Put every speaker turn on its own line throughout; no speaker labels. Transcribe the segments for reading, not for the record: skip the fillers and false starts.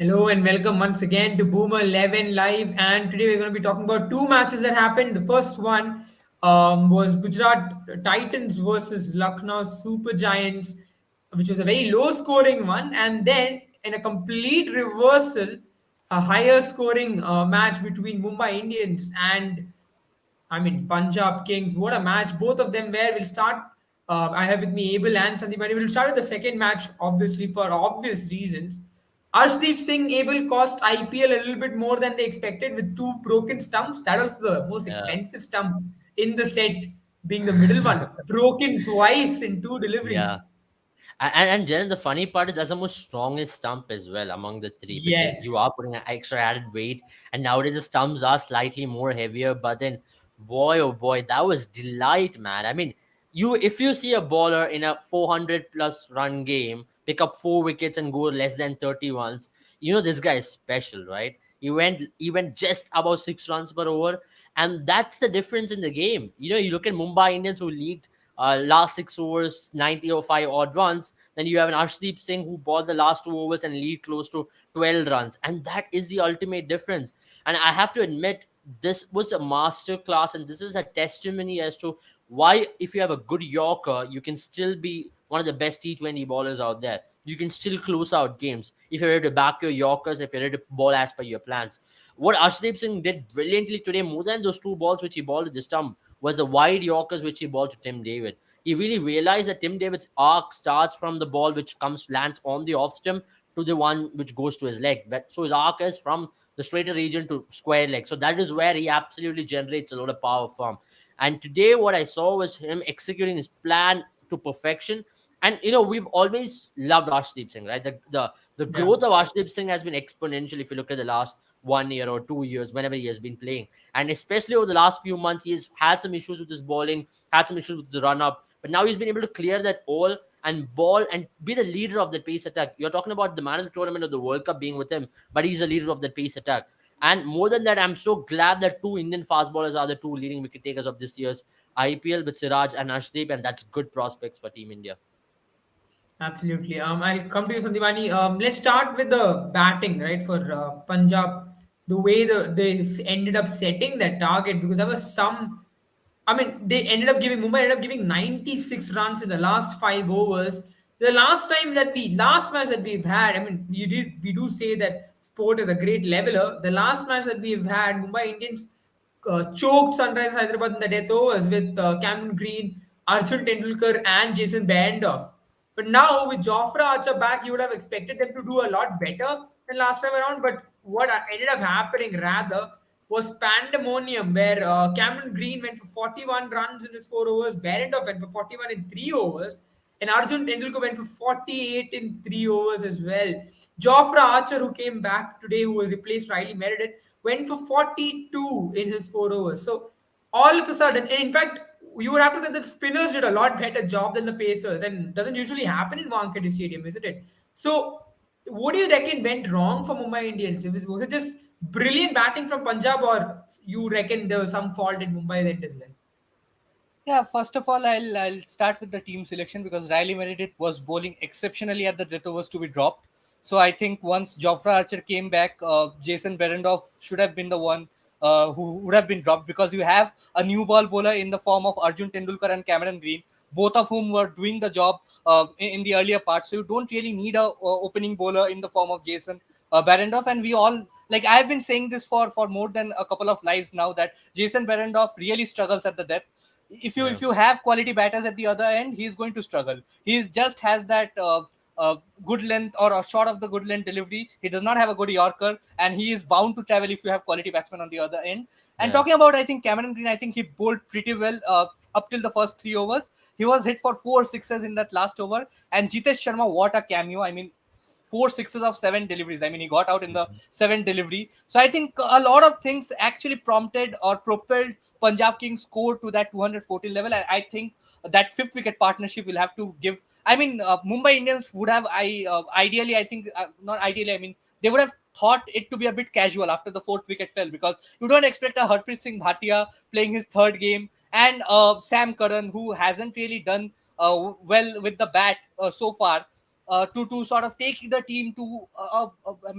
Hello and welcome once again to Boomer 11 Live. And today we're going to be talking about two matches that happened. The first one was Gujarat Titans versus Lucknow Super Giants, which was a very low scoring one. And then, in a complete reversal, a higher scoring match between Mumbai Indians and Punjab Kings. What a match! Both of them were. We'll start. I have with me Abel and Sandeep. And we'll start with the second match, obviously for obvious reasons. Arshdeep Singh Abel cost IPL a little bit more than they expected with two broken stumps. That was the most
Yeah.
expensive stump in the set, being the middle one, broken twice in two deliveries.
Yeah. And Jen, the funny part is that's the most strongest stump as well among the three because you
Yes.
are putting an extra added weight, and nowadays the stumps are slightly more heavier. But then, boy, oh boy, that was delight, man. I mean, if you see a bowler in a 400 plus run game pick up 4 wickets and go less than 30 runs, you know this guy is special, right? He went just about 6 runs per over, and that's the difference in the game. You look at Mumbai Indians who leaked last 6 overs, 90 or 5 odd runs. Then you have an Arshdeep Singh who bowled the last 2 overs and lead close to 12 runs. And that is the ultimate difference. And I have to admit, this was a master class, and this is a testimony as to why, if you have a good Yorker, you can still be one of the best T20 bowlers out there. You can still close out games if you're ready to back your Yorkers, if you're ready to bowl as per your plans. What Arshdeep Singh did brilliantly today, more than those two balls which he bowled at the stump, was the wide Yorkers which he bowled to Tim David. He really realized that Tim David's arc starts from the ball which lands on the off stump to the one which goes to his leg. So his arc is from the straighter region to square leg. So that is where he absolutely generates a lot of power from. And today, what I saw was him executing his plan to perfection. And we've always loved Arshdeep Singh, right? The
Yeah.
growth of Arshdeep Singh has been exponential if you look at the last 1 year or 2 years, whenever he has been playing. And especially over the last few months, he has had some issues with his bowling, had some issues with his run up, but now he's been able to clear that all and ball and be the leader of the pace attack. You're talking about the man of the tournament of the World Cup being with him, but he's the leader of the pace attack. And more than that, I'm so glad that two Indian fast bowlers are the two leading wicket takers of this year's IPL with Siraj and Ashdeep, and that's good prospects for Team India.
Absolutely. I'll come to you, Sandivani. Let's start with the batting, right? For Punjab, the way they ended up setting that target, because there was some. They ended up giving Mumbai ended up giving 96 runs in the last 5 overs. The last match that we've had, we do say that sport is a great leveler. The last match that we've had, Mumbai Indians choked Sunrisers Hyderabad in the death overs with Cameron Green, Arjun Tendulkar, and Jason Behrendorff. But now with Jofra Archer back, you would have expected them to do a lot better than last time around. But what ended up happening rather was pandemonium, where Cameron Green went for 41 runs in his 4 overs, Behrendorff went for 41 in 3 overs, and Arjun Tendulkar went for 48 in 3 overs as well. Jofra Archer, who came back today, who replaced Riley Meredith, went for 42 in his 4 overs. So all of a sudden, and in fact, you would have to say that the spinners did a lot better job than the Pacers, and doesn't usually happen in Wankhede Stadium, isn't it? So, what do you reckon went wrong for Mumbai Indians? Was it just brilliant batting from Punjab, or you reckon there was some fault at Mumbai end as well?
Yeah, first of all, I'll start with the team selection because Riley Meredith was bowling exceptionally at the death overs to be dropped. So I think once Jofra Archer came back, Jason Behrendorff should have been the one who would have been dropped because you have a new ball bowler in the form of Arjun Tendulkar and Cameron Green, both of whom were doing the job in the earlier part. So you don't really need a opening bowler in the form of Jason Behrendorff. And we all like I've been saying this for more than a couple of lives now that Jason Behrendorff really struggles at the death. If
Yeah.
you have quality batters at the other end, he's going to struggle. He just has that good length or a short of the good length delivery. He does not have a good Yorker, and he is bound to travel if you have quality batsmen on the other end. And
Yeah.
talking about, I think Cameron Green, I think he bowled pretty well up till the first 3 overs. He was hit for 4 sixes in that last over. And Jitesh Sharma, what a cameo! I mean, 4 sixes of 7 deliveries. I mean, he got out in the
Mhm.
7 delivery. So I think a lot of things actually prompted or propelled Punjab Kings score to that 214 level. And I think that fifth wicket partnership will have to give. I mean, Mumbai Indians would have, ideally, I think, not ideally, I mean, they would have thought it to be a bit casual after the fourth wicket fell because you don't expect a Harpreet Singh Bhatia playing his third game and Sam Curran, who hasn't really done well with the bat so far. to sort of take the team to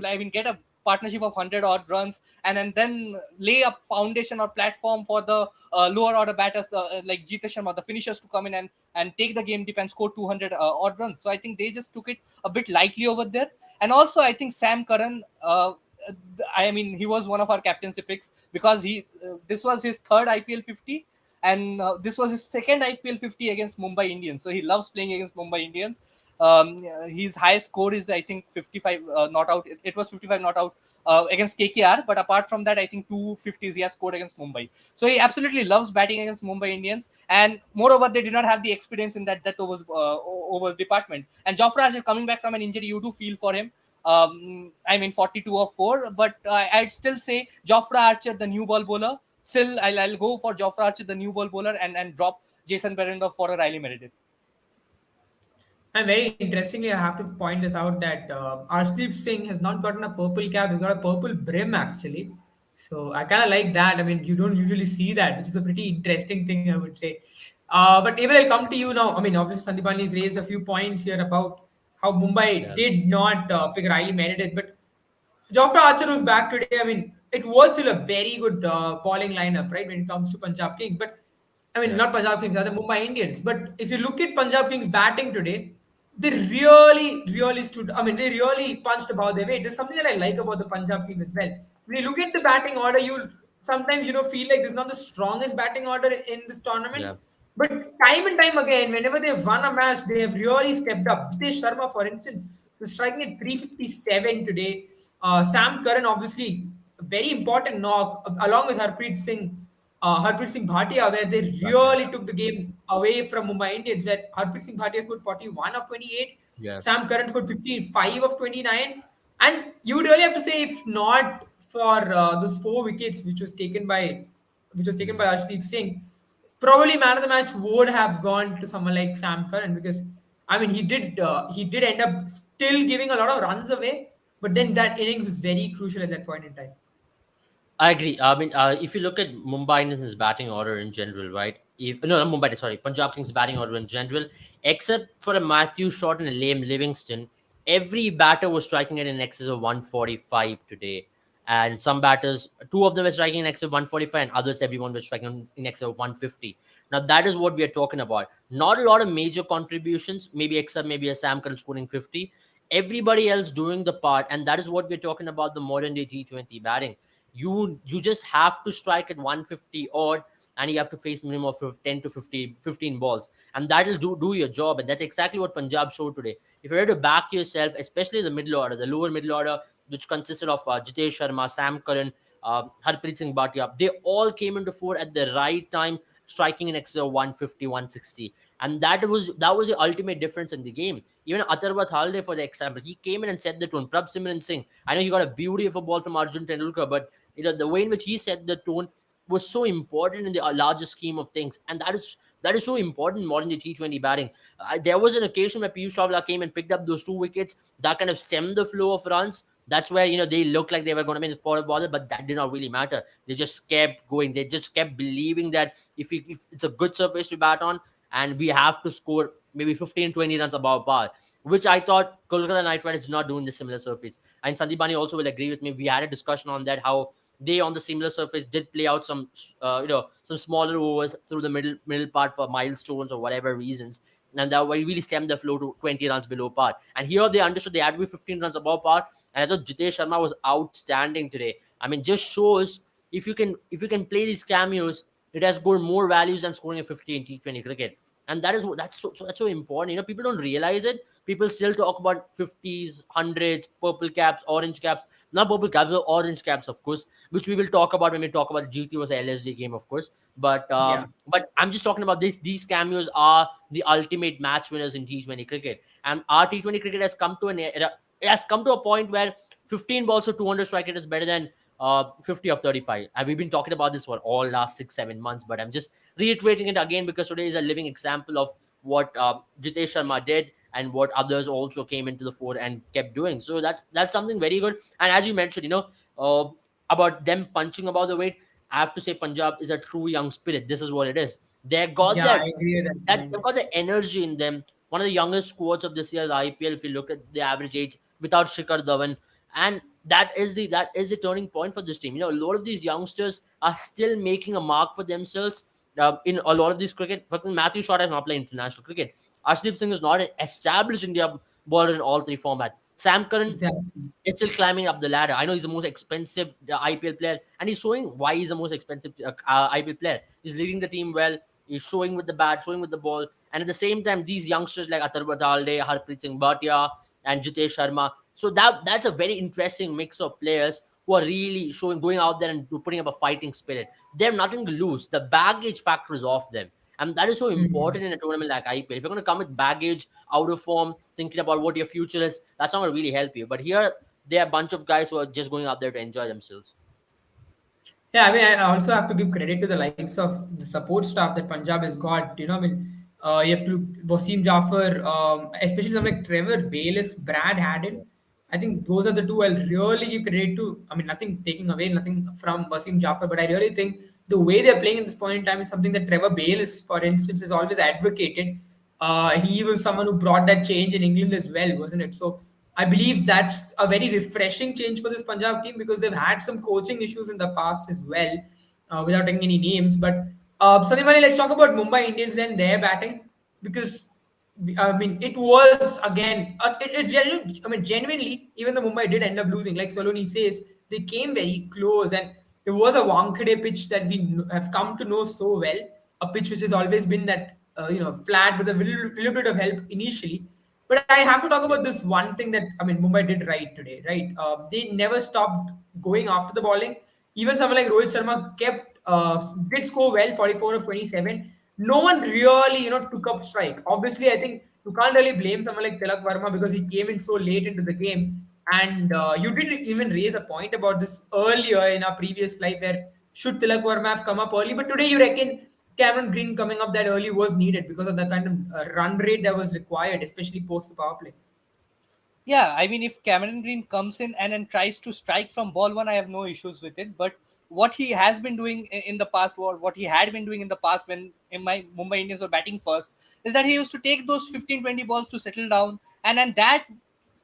I mean get a partnership of 100 odd runs, and then lay a foundation or platform for the lower order batters like Jitesh Sharma, the finishers, to come in and take the game deep and score 200 odd runs. So I think they just took it a bit lightly over there. And also I think Sam Curran, I mean, he was one of our captaincy picks because he this was his third IPL 50, and this was his second IPL 50 against Mumbai Indians. So he loves playing against Mumbai Indians. His highest score is, I think, 55 not out. It was 55 not out against KKR, but apart from that, I think 250s he has scored against Mumbai. So he absolutely loves batting against Mumbai Indians, and moreover, they did not have the experience in that overs department. And Jofra Archer coming back from an injury, you do feel for him. I mean, 42 of 4, but I'd still say Jofra Archer, the new ball bowler. Still, I'll go for Jofra Archer, the new ball bowler, and drop Jason Behrendorff for a Riley Meredith.
And very interestingly, I have to point this out that Arshdeep Singh has not gotten a purple cap; he's got a purple brim actually. So I kind of like that. I mean, you don't usually see that, which is a pretty interesting thing, I would say. But even I'll come to you now. I mean, obviously Sandipani's raised a few points here about how Mumbai
Yeah.
did not pick Riley Meredith, but Jofra Archer was back today. I mean, it was still a very good bowling lineup, right, when it comes to Punjab Kings. But I mean,
Yeah.
not Punjab Kings, rather Mumbai Indians. But if you look at Punjab Kings batting today, they really, really stood. I mean, they really punched above their weight. There's something that I like about the Punjab team as well. When you look at the batting order, you sometimes feel like this is not the strongest batting order in this tournament.
Yeah.
But time and time again, whenever they've won a match, they have really stepped up. Jitesh Sharma, for instance, so striking at 357 today. Sam Curran, obviously, a very important knock, along with Harpreet Singh Bhatia, where they really took the game away from Mumbai Indians, where Harpreet Singh Bhatia scored 41 of 28,
Yeah.
Sam Curran scored 55 of 29. And you would really have to say, if not for those 4 wickets which was taken by Arshdeep Singh, probably man of the match would have gone to someone like Sam Curran, because I mean he did end up still giving a lot of runs away, but then that innings is very crucial at that point in time.
I agree. I mean, if you look at Mumbai Indians' batting order in general, right? No, not Mumbai, sorry, Punjab Kings' batting order in general, except for a Matthew Short and a Liam Livingston, every batter was striking at an excess of 145 today. And some batters, two of them were striking in excess of 145, and others, everyone was striking in excess of 150. Now, that is what we are talking about. Not a lot of major contributions, maybe except maybe a Sam Curran scoring 50. Everybody else doing the part, and that is what we're talking about the modern day T20 batting. You just have to strike at 150 odd, and you have to face a minimum of 10 to 15 balls, and that'll do your job. And that's exactly what Punjab showed today. If you're ready to back yourself, especially the middle order, the lower middle order, which consisted of Jitesh Sharma, Sam Curran, Harpreet Singh Bhatia, they all came into fore at the right time, striking in excess of 150, 160. And that was the ultimate difference in the game. Even Atharva Thalde, for the example, he came in and set the tone. Prabh Simran Singh, I know he got a beauty of a ball from Arjun Tendulkar, but the way in which he set the tone was so important in the larger scheme of things, and that is so important in modern day T20 batting. There was an occasion where Piyush Chawla came and picked up those 2 wickets that kind of stemmed the flow of runs. That's where they looked like they were going to be in the spot of bother, but that did not really matter. They just kept going. They just kept believing that if it's a good surface to bat on, and we have to score maybe 15, 20 runs above par, which I thought Kolkata Knight Riders did not do in the similar surface. And Sandeep Bani also will agree with me. We had a discussion on that, how they on the similar surface did play out some smaller overs through the middle part for milestones or whatever reasons, and that way really stemmed the flow to 20 runs below par. And here they understood they had to be 15 runs above par. And I thought Jitesh Sharma was outstanding today. I mean, just shows if you can play these cameos, it has scored more values than scoring a 50 in T20 cricket. And that's so important. People don't realize it. People still talk about 50s, hundreds, purple caps, orange caps. Not purple caps, but orange caps, of course, which we will talk about when we talk about GT versus LSD game, of course. But
Yeah.
I'm just talking about this. These cameos are the ultimate match winners in T20 cricket, and our T20 cricket has come to it has come to a point where 15 balls for 200 strike rate is better than 50 of 35. And we've been talking about this for all last 6-7 months, but I'm just reiterating it again because today is a living example of what Jitesh Sharma did and what others also came into the fore and kept doing. So that's something very good. And as you mentioned, about them punching above the weight, I have to say Punjab is a true young spirit. This is what it is. They got
Yeah,
that
I agree with that
that
point.
they've got the energy in them one of the youngest squads of this year's IPL. If you look at the average age without Shikhar Dhawan, and that is the turning point for this team. A lot of these youngsters are still making a mark for themselves in a lot of these cricket. For example, Matthew Short has not played international cricket. Arshdeep Singh is not an established India bowler in all three formats. Sam Curran
Exactly.
is still climbing up the ladder. I know he's the most expensive IPL player, and he's showing why he's the most expensive IPL player. He's leading the team well. He's showing with the bat, showing with the ball, and at the same time, these youngsters like Atar Batalde, Harpreet Singh Bhatia, and Jitesh Sharma. So that's a very interesting mix of players who are really showing, going out there and putting up a fighting spirit. They have nothing to lose. The baggage factor is off them. And that is so
Hmm.
important in a tournament like IPL. If you're going to come with baggage, out of form, thinking about what your future is, that's not going to really help you. But here, there are a bunch of guys who are just going out there to enjoy themselves.
Yeah, I mean, I also have to give credit to the likes of the support staff that Punjab has got. I mean, you have to Wasim Jaffer, especially something like Trevor Bayliss, Brad Haddon. I think those are the two I'll really give credit to. I mean, nothing taking away, nothing from Wasim Jaffer, but I really think the way they're playing at this point in time is something that Trevor Bayliss, for instance, has always advocated. He was someone who brought that change in England as well, wasn't it? So I believe that's a very refreshing change for this Punjab team because they've had some coaching issues in the past as well, without taking any names. But Sandeep Ali, let's talk about Mumbai Indians and their batting because I mean it was again I mean genuinely even the Mumbai did end up losing, like Soloni says, they came very close and it was a Wankhede pitch that we have come to know so well, a pitch which has always been that flat with a little bit of help initially. But I have to talk about this one thing that I mean Mumbai did right today, right? They never stopped going after the bowling. Even someone like Rohit Sharma did score well, 44 of 27. No one really took up strike. Obviously, I think you can't really blame someone like Tilak Verma because he came in so late into the game. And you did even raise a point about this earlier in our previous live where should Tilak Verma have come up early, but today you reckon Cameron Green coming up that early was needed because of the kind of run rate that was required, especially post the power play.
Yeah, I mean, if Cameron Green comes in and then tries to strike from ball one, I have no issues with it. But what he has been doing in the past, or what he had been doing in the past when in my Mumbai Indians were batting first, is that he used to take those 15-20 balls to settle down, and then that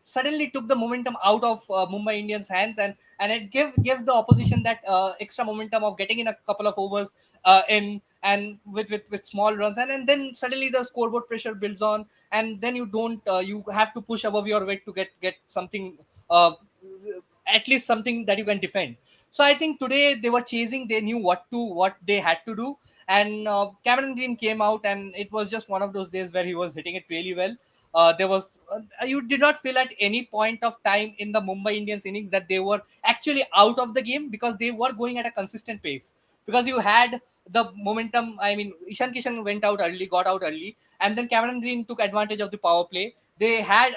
suddenly took the momentum out of Mumbai Indians' hands, and it gave the opposition that extra momentum of getting in a couple of overs in and with small runs, and then suddenly the scoreboard pressure builds on, and then you don't you have to push above your weight to get something, uh, at least something that you can defend. So I think today they were chasing, they knew what they had to do, and Cameron Green came out, and it was just one of those days where he was hitting it really well. There was You did not feel at any point of time in the Mumbai Indians innings that they were actually out of the game, because they were going at a consistent pace, because you had the momentum. I mean, Ishan Kishan got out early, and then Cameron Green took advantage of the power play. They had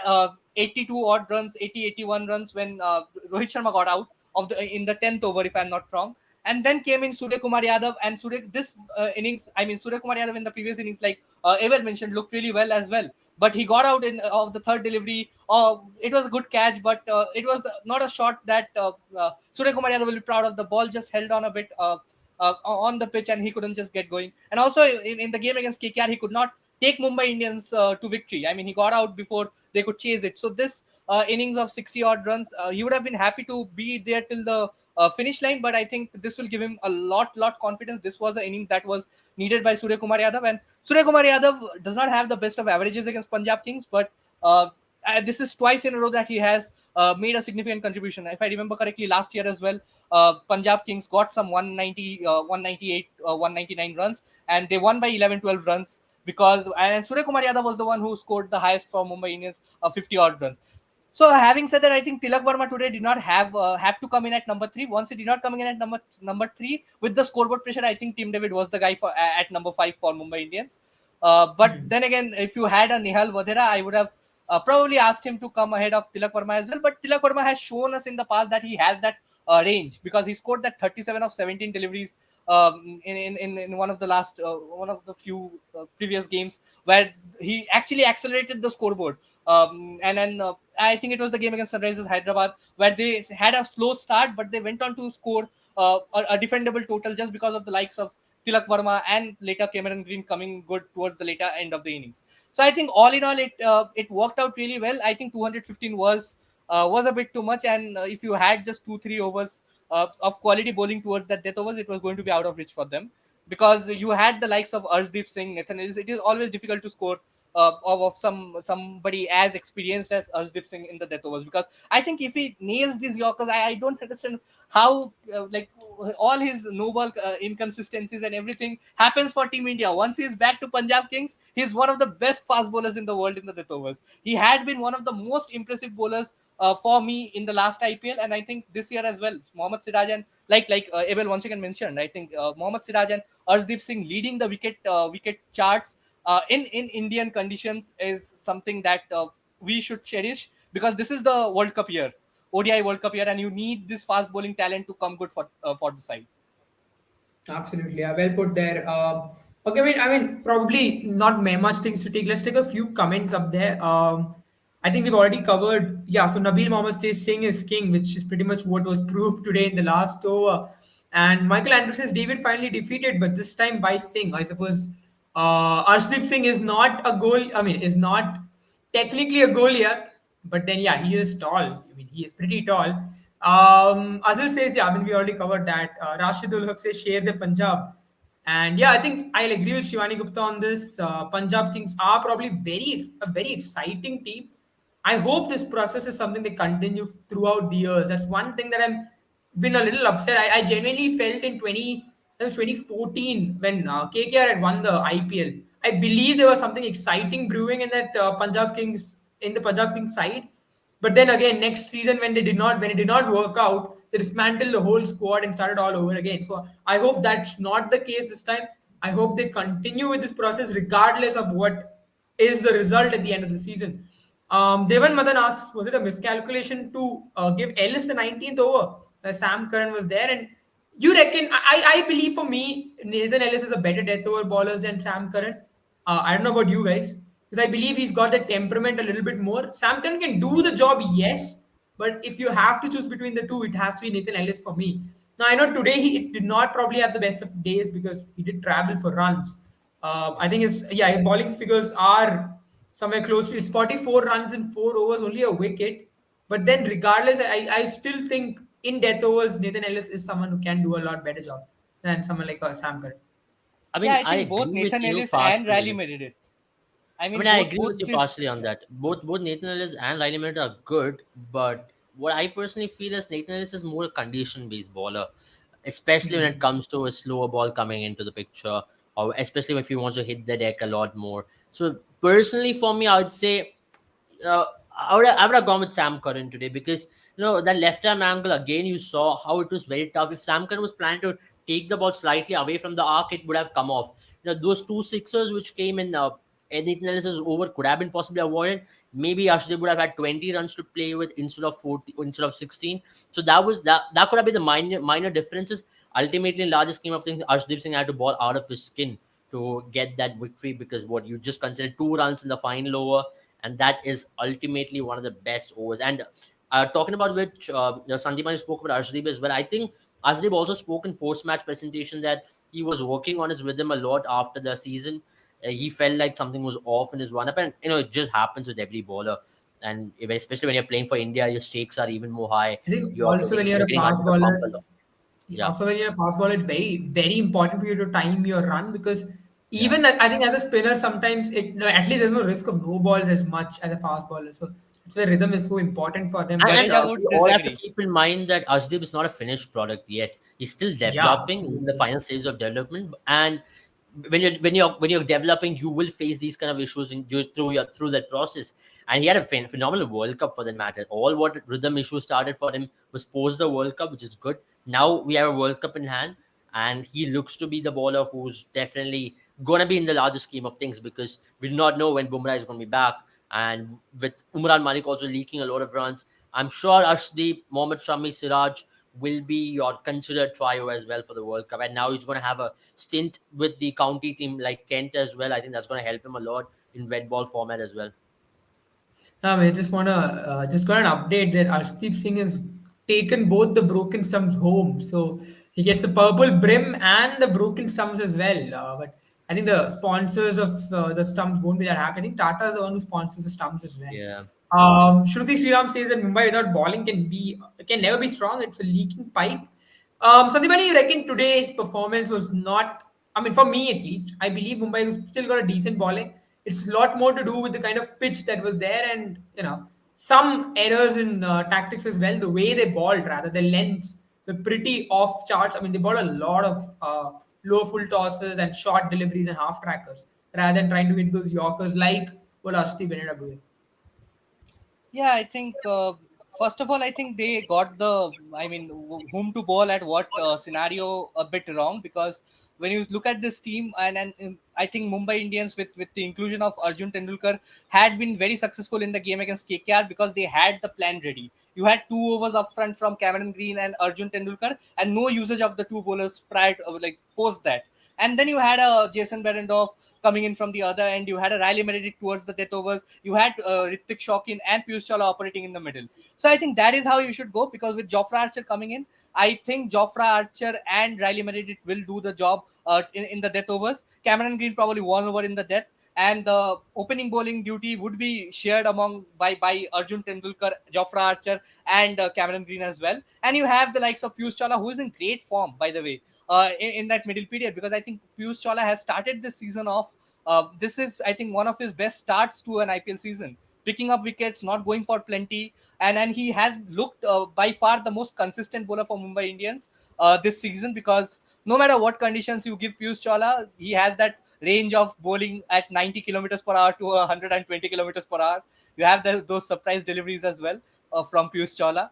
82 odd runs, 80, 81 runs when Rohit Sharma got out of the in the 10th over, if I'm not wrong. And then came in Surya Kumar Yadav, and this innings, I mean, Surya Kumar Yadav in the previous innings, like Ever mentioned, looked really well as well. But he got out in of the third delivery. It was a good catch, but it was not a shot that Surya Kumar Yadav will be proud of. The ball just held on a bit on the pitch, and he couldn't just get going. And also in the game against KKR, he could not take Mumbai Indians to victory. I mean, he got out before they could chase it. So this innings of 60 odd runs, he would have been happy to be there till the finish line. But I think this will give him a lot confidence. This was the innings that was needed by Surya Kumar Yadav, and Surya Kumar Yadav does not have the best of averages against Punjab Kings, but this is twice in a row that he has made a significant contribution. If I remember correctly, last year as well, Punjab Kings got some 190, 198, 199 runs, and they won by 11, 12 runs, because and Surya Kumar Yadav was the one who scored the highest for Mumbai Indians, 50 odd runs. So having said that, I think Tilak Verma today did not have to come in at number three. Once he did not coming in at number three with the scoreboard pressure, I think Tim David was the guy for at number five for Mumbai Indians. But
Hmm.
then again, if you had a Nihal Vadera, I would have probably asked him to come ahead of Tilak Verma as well. But Tilak Verma has shown us in the past that he has that range, because he scored that 37 of 17 deliveries in one of the one of the few previous games, where he actually accelerated the scoreboard. And then I think it was the game against Sunrisers Hyderabad, where they had a slow start, but they went on to score a defendable total just because of the likes of Tilak Verma and later Cameron Green coming good towards the later end of the innings. So I think all in all, it worked out really well. I think 215 was a bit too much, and if you had just 2-3 overs of quality bowling towards that death overs, it was going to be out of reach for them, because you had the likes of Arshdeep Singh, Nathan Ellis. It is always difficult to score of somebody as experienced as Arshdeep Singh in the death overs, because I think if he nails these Yorkers, I don't understand how like all his no ball inconsistencies and everything happens for Team India. Once he is back to Punjab Kings, he is one of the best fast bowlers in the world in the death overs. He had been one of the most impressive bowlers for me in the last IPL, and I think this year as well. Mohammad Siraj and Abel once again mentioned, I think Mohammad Siraj and Arshdeep Singh leading the wicket charts in Indian conditions is something that we should cherish, because this is the World Cup year, ODI World Cup year, and you need this fast bowling talent to come good for the side.
Absolutely, yeah, well put there. Okay, I mean, probably not much things to take. Let's take a few comments up there. I think we've already covered. Yeah, so Nabil Mohammad says Singh is king, which is pretty much what was proved today in the last over. And Michael Andrews says David finally defeated, but this time by Singh. I suppose Arshdeep Singh is not a goal. I mean, is not technically a Goliath, but then yeah, he is tall. I mean, he is pretty tall. Azul says, yeah, I mean, we already covered that. Rashidul Haq says, share the Punjab. And yeah, I think I'll agree with Shivani Gupta on this. Punjab Kings are probably a very exciting team. I hope this process is something they continue throughout the years. That's one thing that I'm been a little upset. I genuinely felt in 2014 when KKR had won the IPL. I believe there was something exciting brewing in that Punjab Kings in the Punjab Kings side. But then again, next season when it did not work out, they dismantled the whole squad and started all over again. So I hope that's not the case this time. I hope they continue with this process regardless of what is the result at the end of the season. Devan Madan asks, was it a miscalculation to give Ellis the 19th over? Sam Curran was there, and you reckon? I believe for me, Nathan Ellis is a better death over bowler than Sam Curran. I don't know about you guys, because I believe he's got the temperament a little bit more. Sam Curran can do the job, yes, but if you have to choose between the two, it has to be Nathan Ellis for me. Now I know today he did not probably have the best of days because he did travel for runs. I think his bowling figures are somewhere close to it's 44 runs in 4 overs, only a wicket. But then regardless, I still think in death overs, Nathan Ellis is someone who can do a lot better job than someone like Sam Curran.
I
Yeah,
mean,
I
I
think both
agree with
Nathan
you
Ellis and Riley
partially.
Meredith. I
I
mean,
mean, I
both
agree with
both
you
this.
partially on that. Both Nathan Ellis and Riley Merritt are good, but what I personally feel is Nathan Ellis is more a condition based bowler, especially when it
Hmm.
comes to a slower ball coming into the picture, or especially if he wants to hit the deck a lot more. So personally, for me, I would say uh, I would have gone with Sam Curran today, because that left arm angle again. You saw how it was very tough. If Sam Curran was planning to take the ball slightly away from the arc, it would have come off. Those two sixers which came in Nathan Ellis's over could have been possibly avoided. Maybe Ashdeep would have had 20 runs to play with instead of 40, instead of 16. So that could have been the minor differences. Ultimately, in larger scheme of things, Ashdeep Singh had to ball out of his skin to get that victory, because what you just considered 2 runs in the final over, and that is ultimately one of the best overs. And talking about which, Sandeep spoke about Arshdeep as well. I think Arshdeep also spoke in post-match presentation that he was working on his rhythm a lot after the season. He felt like something was off in his run-up, and it just happens with every bowler. And especially when you're playing for India, your stakes are even more high.
I think
You're
also when you're
you're
a
getting under
fast
the pump a
bowler,
lot. Yeah,
also when you're a fast bowler, it's very, very important for you to time your run because
yeah.
even I think as a spinner, sometimes it no, at least there's no risk of no balls as much as a fast bowler. So that's why rhythm is so important for them. But
And
Jadeja
we
would
all have to
disagree.
keep in mind that Ashdeep is not a finished product yet. He's still
yeah,
developing in the
absolutely.
final stages of development. And when you're developing, you will face these kind of issues through that process. And he had a phenomenal World Cup for that matter. All what rhythm issues started for him was post the World Cup, which is good. Now we have a World Cup in hand, and he looks to be the bowler who's definitely going to be in the larger scheme of things, because we do not know when Bumrah is going to be back. And with Umran Malik also leaking a lot of runs, I'm sure Ashdeep, Mohammad Shami, Siraj will be your considered trio as well for the World Cup. And now he's going to have a stint with the county team like Kent as well. I think that's going to help him a lot in red ball format as well.
I just wanna just got an update that Arshdeep Singh has taken both the broken stumps home, so he gets the purple brim and the broken stumps as well. But I think the sponsors of the stumps won't be that happy. I think Tata is the one who sponsors the stumps as well.
Yeah.
Shruti Sriram says that Mumbai without bowling can never be strong. It's a leaking pipe. Sandipani, you reckon today's performance was not? I mean, for me at least, I believe Mumbai has still got a decent bowling. It's a lot more to do with the kind of pitch that was there, and some errors in tactics as well. The way they bowled, rather the lengths, the pretty off charts. I mean, they bowled a lot of low full tosses and short deliveries and half trackers rather than trying to hit those Yorkers like what Ashdeep ended up doing.
Yeah, I think first of all, I think they got the, I mean, whom to bowl at what scenario a bit wrong, because when you look at this team, and I think Mumbai Indians with the inclusion of Arjun Tendulkar had been very successful in the game against KKR because they had the plan ready. You had 2 overs up front from Cameron Green and Arjun Tendulkar, and no usage of the two bowlers prior to, like post that. And then you had a Jason Behrendorff coming in from the other end. You had a Riley Meredith towards the death overs. You had Ritik Shawkin and Piyush Chawla operating in the middle. So I think that is how you should go, because with Jofra Archer coming in, I think Jofra Archer and Riley Meredith will do the job in the death overs. Cameron Green probably 1 over in the death, and the opening bowling duty would be shared among by Arjun Tendulkar, Jofra Archer, and Cameron Green as well. And you have the likes of Piyush Chawla, who is in great form, by the way, in that middle period, because I think Piyush Chawla has started this season off. This is, I think, one of his best starts to an IPL season, picking up wickets, not going for plenty, and he has looked by far the most consistent bowler for Mumbai Indians this season, because no matter what conditions you give Piyush Chawla, he has that range of bowling at 90 kilometers per hour to 120 kilometers per hour. You have those surprise deliveries as well from Piyush Chawla.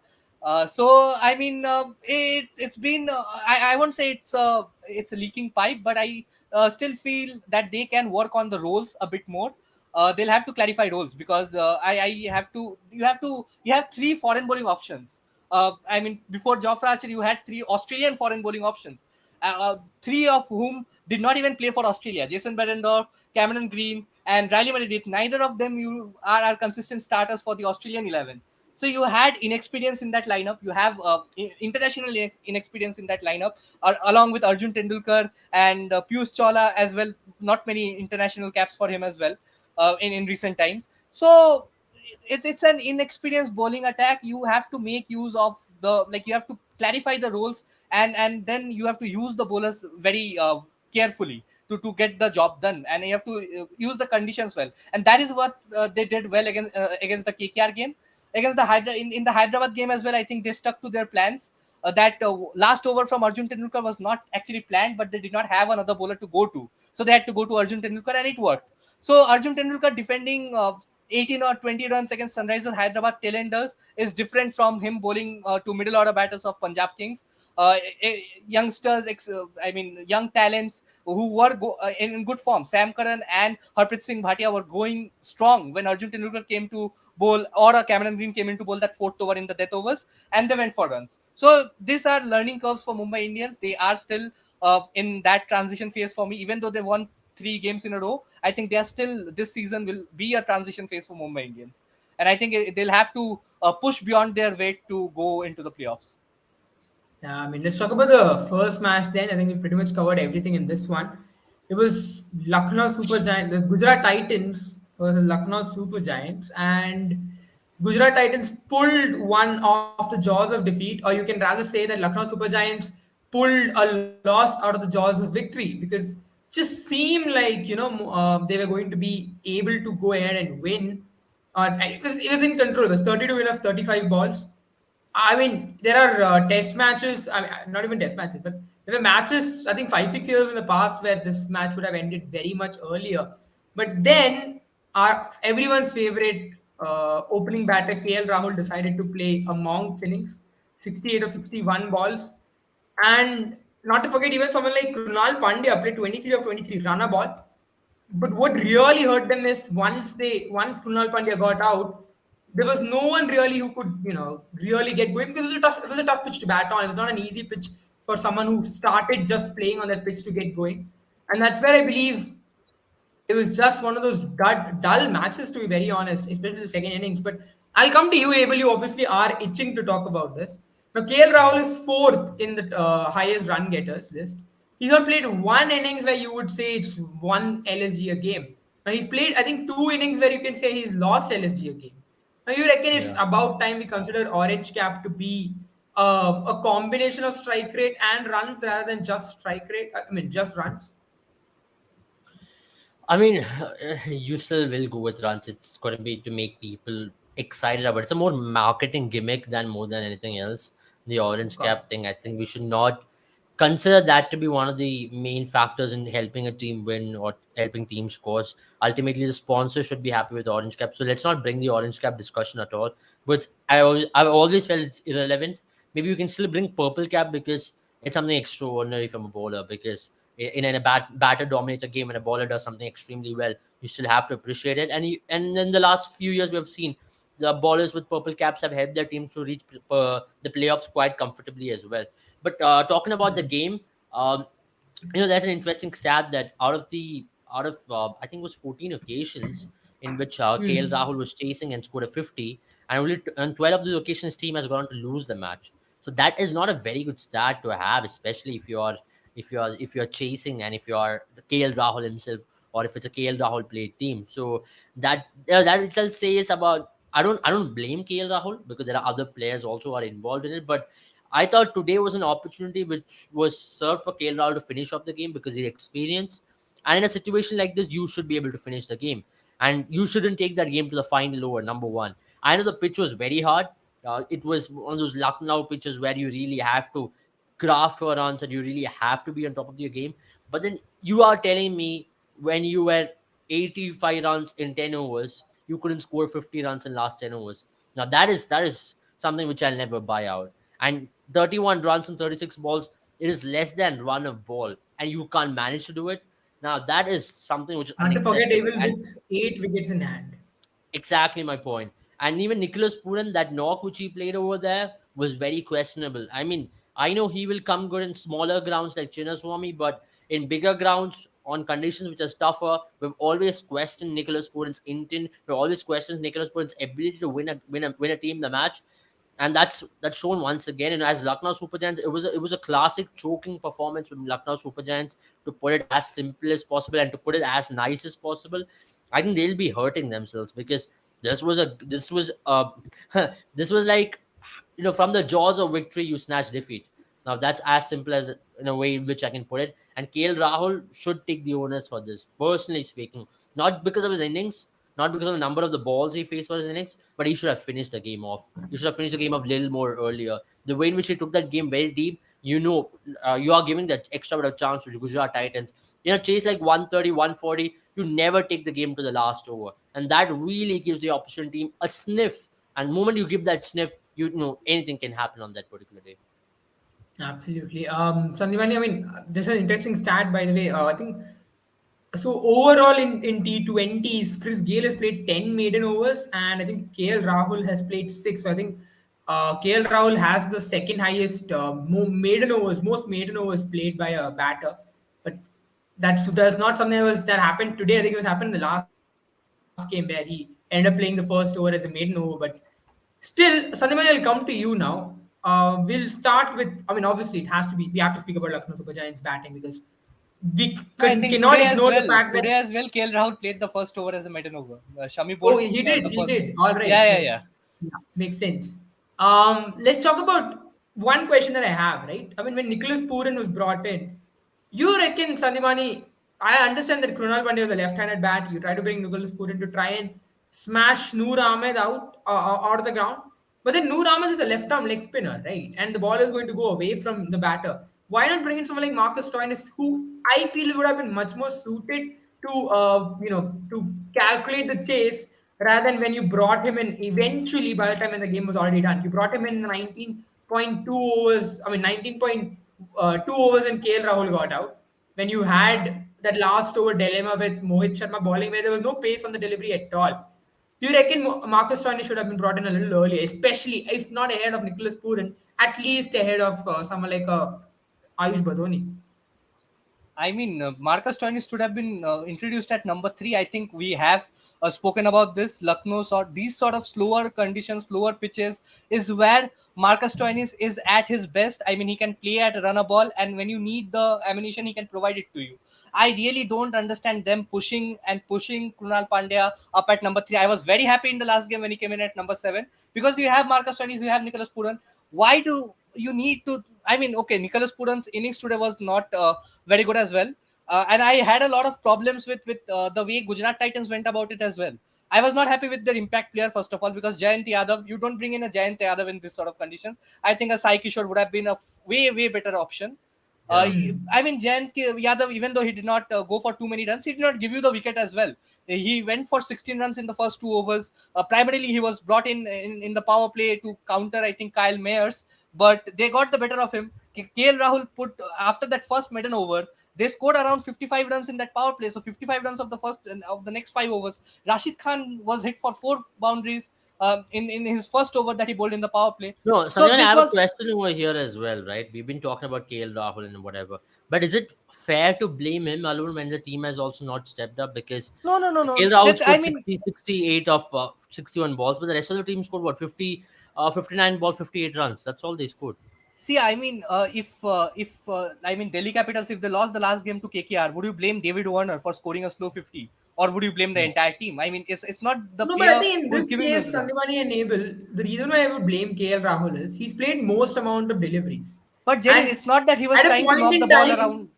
So I mean, it's been I won't say it's a leaking pipe, but I still feel that they can work on the roles a bit more. They'll have to clarify roles, because I have to you have 3 foreign bowling options. I mean, before Jofra Archer, you had 3 Australian foreign bowling options, 3 of whom did not even play for Australia: Jason Behrendorff, Cameron Green, and Riley Meredith. Neither of them are consistent starters for the Australian 11. So you had inexperience in that lineup. You have international inexperience in that lineup, along with Arjun Tendulkar and Piyush Chawla as well. Not many international caps for him as well in recent times. So it's an inexperienced bowling attack. You have to make use of you have to clarify the roles, and then you have to use the bowlers very carefully to get the job done, and you have to use the conditions well, and that is what they did well against the KKR game. Against the in the Hyderabad game as well, I think they stuck to their plans. That last over from Arjun Tendulkar was not actually planned, but they did not have another bowler to go to, so they had to go to Arjun Tendulkar, and it worked. So Arjun Tendulkar defending 18 or 20 runs against Sunrisers Hyderabad tailenders is different from him bowling to middle order batters of Punjab Kings. Youngsters, I mean, young talents who were in good form. Sam Curran and Harpreet Singh Bhatia were going strong when Arjun Tendulkar came to bowl, or a Cameron Green came in to bowl that 4th over in the death overs, and they went for runs. So these are learning curves for Mumbai Indians. They are still in that transition phase for me, even though they won 3 games in a row. I think they are still, this season will be a transition phase for Mumbai Indians, and I think they'll have to push beyond their weight to go into the playoffs.
Yeah, I mean, let's talk about the first match then. I think we pretty much covered everything in this one. It was Lucknow Super Giants, there's Gujarat Titans versus Lucknow Super Giants, and Gujarat Titans pulled one off the jaws of defeat, or you can rather say that Lucknow Super Giants pulled a loss out of the jaws of victory, because just seemed like they were going to be able to go ahead and win. And it was in control. It was 30 to win of 35 balls. I mean, there are test matches. I mean, not even test matches, but there were matches. I think 5 6 years in the past where this match would have ended very much earlier. But then, our everyone's favorite opening batter KL Rahul decided to play a Monk's innings, 68 of 61 balls, and not to forget, even someone like Krunal Pandya played 23 of 23 run a ball. But what really hurt them is once Krunal Pandya got out, there was no one really who could really get going, because it was a tough pitch to bat on. It was not an easy pitch for someone who started just playing on that pitch to get going, and that's where I believe it was just one of those dull matches, to be very honest, especially the second innings. But I'll come to you, Abel. You obviously are itching to talk about this. Now, KL Rahul is fourth in the highest run getters list. He's not played one innings where you would say it's one LSG a game. Now he's played, I think, two innings where you can say he's lost LSG a game. Now you reckon it's
Yeah.
about time we consider Orange Cap to be a combination of strike rate and runs rather than just strike rate? I mean, just runs.
I mean, you still will go with runs. It's going to be to make people excited about it. It's a more marketing gimmick than more than anything else. The
Of
orange cap
course.
thing, I think we should not consider that to be one of the main factors in helping a team win or helping team scores. Ultimately, the sponsor should be happy with orange cap. So let's not bring the orange cap discussion at all. But I've always felt it's irrelevant. Maybe you can still bring purple cap because it's something extraordinary from a bowler. Because in a batter dominates a game and a bowler does something extremely well, you still have to appreciate it. And in the last few years, we have seen the bowlers with purple caps have helped their teams to reach the playoffs quite comfortably as well. But talking about the game, um, there's an interesting stat that out of I think it was 14 occasions in which KL
Hmm.
Rahul was chasing and scored a 50, and only on 12 of the occasions, team has gone on to lose the match. So that is not a very good stat to have, especially if you're chasing and if you're KL Rahul himself, or if it's a KL Rahul played team. So that itself says about. I don't blame KL Rahul because there are other players also are involved in it, but I thought today was an opportunity which was served for KL Rahul to finish off the game because he's experienced. And in a situation like this, you should be able to finish the game. And you shouldn't take that game to the final over, number one. I know the pitch was very hard. It was one of those Lucknow pitches where you really have to craft for runs and you really have to be on top of your game. But then you are telling me when you were 85 runs in 10 overs, you couldn't score 50 runs in last 10 overs. Now that is something which I'll never buy out. And 31 runs in 36 balls, it is less than run of ball, and you can't manage to do it. Now that is something which is
Not to forget,
unacceptable.
even
And
with 8 wickets in hand.
exactly my point. And even Nicholas Puran, that knock which he played over there was very questionable. I mean, I know he will come good in smaller grounds like Chinnaswamy, but in bigger grounds on conditions which are tougher, we've always questioned Nicholas Puran's intent. We've always questioned Nicholas Puran's ability to win a team the match, and that's shown once again. And as Lucknow Super Giants, it was a classic choking performance from Lucknow Super Giants, to put it as simple as possible and to put it as nice as possible. I think they'll be hurting themselves because this was this was like, from the jaws of victory you snatch defeat. Now that's as simple as, in a way in which I can put it. And KL Rahul should take the onus for this, personally speaking, not because of his innings, not because of the number of the balls he faced for his innings, but he should have finished the game off. He should have finished the game off a little more earlier. The way in which he took that game very deep, you are giving that extra bit of chance to Gujarat Titans. Chase like 130, 140, you never take the game to the last over. And that really gives the opposition team a sniff. And the moment you give that sniff, anything can happen on that particular day.
Absolutely. Sandivani, I mean, just an interesting stat, by the way. I think so. Overall, in T20s, Chris Gale has played 10 maiden overs, and I think KL Rahul has played six. So I think KL Rahul has the second highest most maiden overs played by a batter. But that's not something that happened today. I think it was happened in the last game where he ended up playing the first over as a maiden over. But still, Sandhya, I'll come to you now. We'll start with. I mean, obviously, it has to be. We have to speak about Lucknow Super Giants batting because
No, I think
cannot ignore the fact that.
today as well, KL Rahul played the first over as a maiden over. Shami
Oh,
bowled
he did.
the
He
first over.
did. All right.
Yeah, yeah,
So,
yeah.
yeah, makes sense. Let's talk about one question that I have. Right. I mean, when Nicholas Puran was brought in, you reckon Sandimani? I understand that Krunal Pandey was a left-handed bat. You try to bring Nicholas Puran to try and smash Noor Ahmed out of the ground. But then Noor Ahmed is a left-arm leg spinner, right? And the ball is going to go away from the batter. Why not bring in someone like Marcus Stoinis, who I feel would have been much more suited to calculate the chase rather than when you brought him in eventually by the time when the game was already done. You brought him in 19.2 overs, I mean 19.2 overs and KL Rahul got out. When you had that last over dilemma with Mohit Sharma bowling where there was no pace on the delivery at all. You reckon Marcus Stoinis should have been brought in a little earlier, especially if not ahead of Nicholas Puran, at least ahead of someone like Ayush Badoni.
I mean, Marcus Stoinis should have been introduced at number 3. I think we have spoken about this. Lucknow sort these sort of slower conditions, slower pitches is where Marcus Stoinis is at his best. I mean, he can play at run a ball, and when you need the ammunition, he can provide it to you. I really don't understand them pushing Krunal Pandya up at number 3. I was very happy in the last game when he came in at number 7 because you have Marcus Stoinis, you have Nicholas Puran. Why do you need to? I mean, okay, Nicholas Puran's innings today was not very good as well, and I had a lot of problems with the way Gujarat Titans went about it as well. I was not happy with their impact player first of all because Jayant Yadav, you don't bring in a Jayant Yadav in this sort of conditions. I think a Sai Kishore would have been a way better option. Uh,
Yeah.
I mean, Jayant Yadav, even though he did not go for too many runs, he did not give you the wicket as well. He went for 16 runs in the first 2 overs. Primarily, he was brought in the power play to counter, I think, Kyle Mayers, but they got the better of him. KL Rahul put, after that first maiden over, they scored around 55 runs in that power play. So 55 runs of the next 5 overs. Rashid Khan was hit for 4 boundaries in his first over that he bowled in the power play.
No,
So
Sanjay, I
this
have a
was
question over here as well, right? We've been talking about KL Rahul and whatever, but is it fair to blame him alone when the team has also not stepped up? Because
no.
KL Rahul
That's, I
scored
mean,
68 of 61 balls, but the rest of the team scored what, 59 balls, 58 runs. That's all they scored.
see, I mean, if I mean Delhi Capitals, if they lost the last game to KKR, would you blame David Warner for scoring a slow 50, or would you blame the
No.
entire team? I mean, it's not the
No, but I
player
think in
who's
this
giving
case,
those runs.
Sandivani and Abel, the reason why I would blame KL Rahul is he's played most amount of deliveries.
But Jerry,
And
it's not that he was
at a
trying to
point
knock the
in
ball
time,
around.